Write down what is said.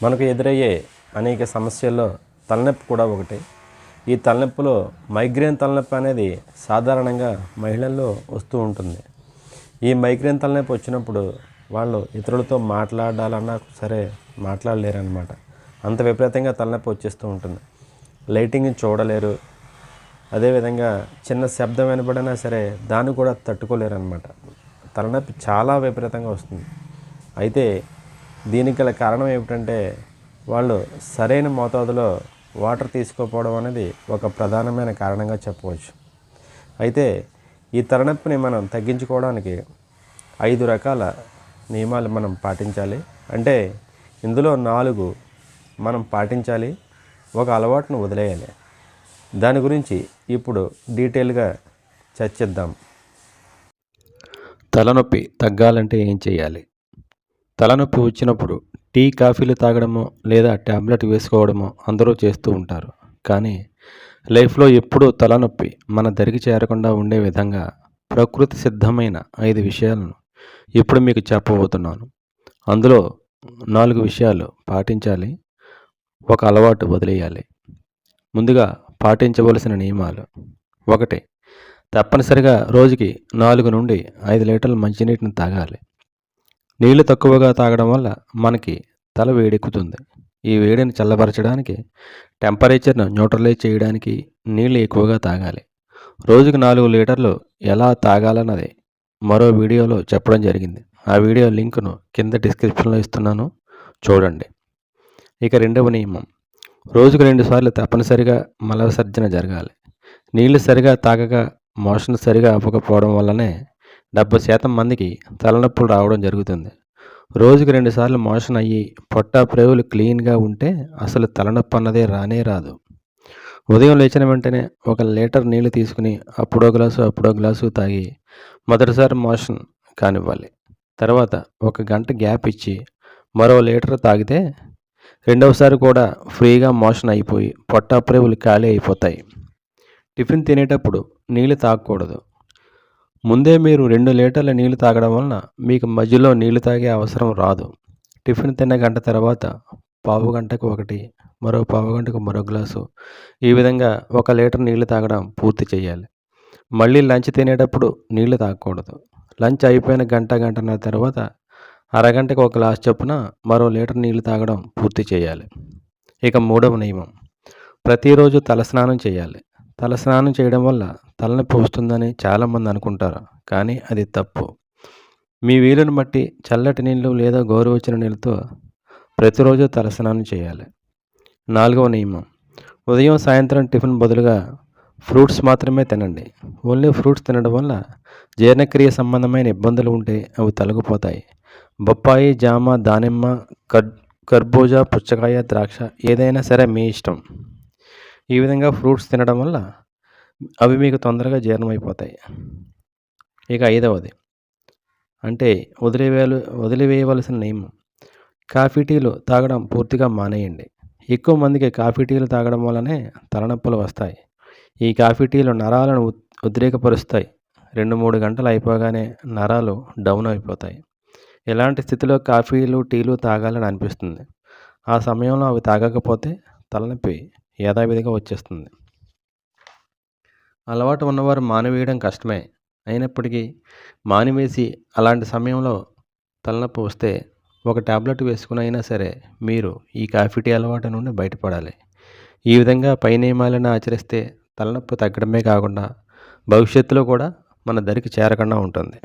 మనకు ఎదురయ్యే అనేక సమస్యల్లో తలనొప్పి కూడా ఒకటి. ఈ తలనొప్పిలో మైగ్రేన్ తలనొప్పి అనేది సాధారణంగా మహిళల్లో వస్తూ ఉంటుంది. ఈ మైగ్రేన్ తలనొప్పి వచ్చినప్పుడు వాళ్ళు ఇతరులతో మాట్లాడాలన్నా సరే మాట్లాడలేరన్నమాట. అంత విపరీతంగా తలనొప్పి వచ్చేస్తూ ఉంటుంది. లైటింగ్ చూడలేరు. అదేవిధంగా చిన్న శబ్దం వినబడినా సరే దాన్ని కూడా తట్టుకోలేరు అన్నమాట. తలనొప్పి చాలా విపరీతంగా వస్తుంది. అయితే దీనికి గల కారణం ఏమిటంటే వాళ్ళు సరైన మోతాదులో వాటర్ తీసుకోకపోవడం అనేది ఒక ప్రధానమైన కారణంగా చెప్పవచ్చు. అయితే ఈ తలనొప్పిని మనం తగ్గించుకోవడానికి 5 రకాల నియమాలు మనం పాటించాలి. అంటే ఇందులో 4 మనం పాటించాలి, ఒక అలవాటును వదిలేయాలి. దాని గురించి ఇప్పుడు డీటెయిల్గా చర్చిద్దాం. తలనొప్పి తగ్గాలంటే ఏం చేయాలి? తలనొప్పి వచ్చినప్పుడు టీ కాఫీలు తాగడమో లేదా ట్యాబ్లెట్ వేసుకోవడమో అందరూ చేస్తూ ఉంటారు. కానీ లైఫ్లో ఎప్పుడూ తలనొప్పి మన దరికి చేరకుండా ఉండే విధంగా ప్రకృతి సిద్ధమైన 5 విషయాలను ఇప్పుడు మీకు చెప్పబోతున్నాను. అందులో 4 విషయాలు పాటించాలి, ఒక అలవాటు వదిలేయాలి. ముందుగా పాటించవలసిన నియమాలు. 1. తప్పనిసరిగా రోజుకి 4 నుండి 5 లీటర్ల మంచినీటిని తాగాలి. నీళ్లు తక్కువగా తాగడం వల్ల మనకి తల వేడెక్కుతుంది. ఈ వేడిని చల్లబరచడానికి, టెంపరేచర్ను న్యూట్రలైజ్ చేయడానికి నీళ్లు ఎక్కువగా తాగాలి. రోజుకు 4 లీటర్లు ఎలా తాగాలన్నది మరో వీడియోలో చెప్పడం జరిగింది. ఆ వీడియో లింకును కింద డిస్క్రిప్షన్లో ఇస్తున్నాను, చూడండి. ఇక 2వ నియమం, రోజుకు 2 సార్లు తప్పనిసరిగా మల విసర్జన జరగాలి. నీళ్లు సరిగా తాగక మోషన్ సరిగా అవ్వకపోవడం వల్లనే 70% మందికి తలనొప్పులు రావడం జరుగుతుంది. రోజుకు 2 సార్లు మోషన్ అయ్యి పొట్ట ప్రేవులు క్లీన్గా ఉంటే అసలు తలనొప్పి అన్నదే రానే రాదు. ఉదయం లేచిన వెంటనే 1 లీటర్ నీళ్లు తీసుకుని అప్పుడో గ్లాసు తాగి మొదటిసారి మోషన్ కానివ్వాలి. తర్వాత 1 గంట గ్యాప్ ఇచ్చి మరో లీటర్ తాగితే రెండవసారి కూడా ఫ్రీగా మోషన్ అయిపోయి పొట్ట ప్రేవులు ఖాళీ అయిపోతాయి. టిఫిన్ తినేటప్పుడు నీళ్లు తాగకూడదు. ముందే మీరు 2 లీటర్ల నీళ్లు తాగడం వలన మీకు మధ్యలో నీళ్లు తాగే అవసరం రాదు. టిఫిన్ తిన్న గంట తర్వాత పావు గంటకు 1, మరో పావు గంటకు మరో గ్లాసు, ఈ విధంగా 1 లీటర్ నీళ్లు తాగడం పూర్తి చేయాలి. మళ్ళీ లంచ్ తినేటప్పుడు నీళ్లు తాగకూడదు. లంచ్ అయిపోయిన గంటన్నర తర్వాత అరగంటకు 1 గ్లాస్ చొప్పున మరో లీటర్ నీళ్లు తాగడం పూర్తి చేయాలి. ఇక 3వ నియమం, ప్రతిరోజు తలస్నానం చేయాలి. తలస్నానం చేయడం వల్ల తలనొప్పి వస్తుందని చాలామంది అనుకుంటారు, కానీ అది తప్పు. మీ వీలుని బట్టి చల్లటి నీళ్ళు లేదా గోరువెచ్చని నీళ్ళతో ప్రతిరోజు తలస్నానం చేయాలి. 4వ నియమం, ఉదయం సాయంత్రం టిఫిన్ బదులుగా ఫ్రూట్స్ మాత్రమే తినండి. ఓన్లీ ఫ్రూట్స్ తినడం వల్ల జీర్ణక్రియ సంబంధమైన ఇబ్బందులు ఉంటే అవి తొలగిపోతాయి. బొప్పాయి, జామ, దానిమ్మ, కర్బూజా, పుచ్చకాయ, ద్రాక్ష ఏదైనా సరే మీ ఇష్టం. ఈ విధంగా ఫ్రూట్స్ తినడం వల్ల అవి మీకు తొందరగా జీర్ణమైపోతాయి. ఇక 5వది, అంటే వదిలివేయవలసిన నియమం, కాఫీ టీలు తాగడం పూర్తిగా మానేయండి. ఎక్కువ మందికి కాఫీ టీలు తాగడం వల్లనే తలనొప్పులు వస్తాయి. ఈ కాఫీ టీలు నరాలను ఉద్రేకపరుస్తాయి. 2-3 గంటలు అయిపోగానే నరాలు డౌన్ అయిపోతాయి. ఇలాంటి స్థితిలో కాఫీలు, టీలు తాగాలని అనిపిస్తుంది. ఆ సమయంలో అవి తాగకపోతే తలనొప్పి యథావిధిగా వచ్చేస్తుంది. అలవాటు ఉన్నవారు మానివేయడం కష్టమే. అయినప్పటికీ మానివేసి అలాంటి సమయంలో తలనొప్పి వస్తే 1 టాబ్లెట్ వేసుకుని అయినా సరే మీరు ఈ కాఫీ టీ అలవాటు నుండి బయటపడాలి. ఈ విధంగా పై నియమాలను ఆచరిస్తే తలనొప్పి తగ్గడమే కాకుండా భవిష్యత్తులో కూడా మన దరికి చేరకుండా ఉంటుంది.